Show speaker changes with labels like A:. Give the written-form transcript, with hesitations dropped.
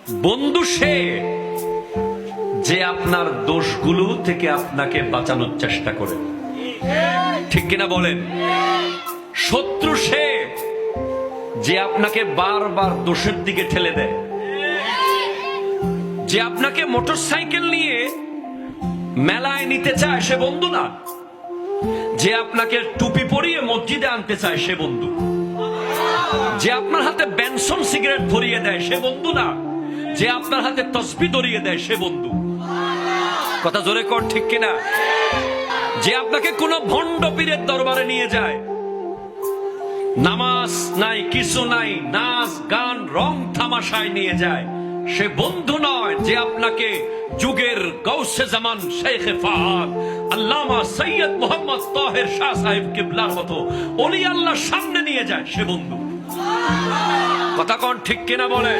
A: বন্ধু সে যে আপনার দোষগুলো থেকে আপনাকে বাঁচানোর চেষ্টা করে, ঠিক কিনা বলেন? শত্রু সে যে আপনাকে বারবার দোষের দিকে ঠেলে দেয়, যে আপনাকে মোটরসাইকেল নিয়ে মেলায় নিতে চায় সে বন্ধু না, যে আপনাকে টুপি পরিয়ে মসজিদে আনতে চায় সে বন্ধু, যে আপনার হাতে বেনসন সিগারেট ধরিয়ে দেয় সে বন্ধু না, যে আপনার হাতে তসবি ধরিয়ে দেয় সে বন্ধু। কথা জোরে কর, ঠিক কিনা? যে আপনাকে কোন ভণ্ড পীরের দরবারে নিয়ে যায়, নামাজ নাই, কিছু নাই, নাচ গান রং তামাশায় নিয়ে যায়, সে বন্ধু নয়। যে আপনাকে যুগের গৌসে জামান শেখে ফাহাদ আল্লামা সৈয়দ মোহাম্মদ তাহের শাহ সাহেব কিবলার মতো ওলি আল্লাহর সামনে নিয়ে যায় সে বন্ধু। কথা কোন ঠিক কিনা বলে?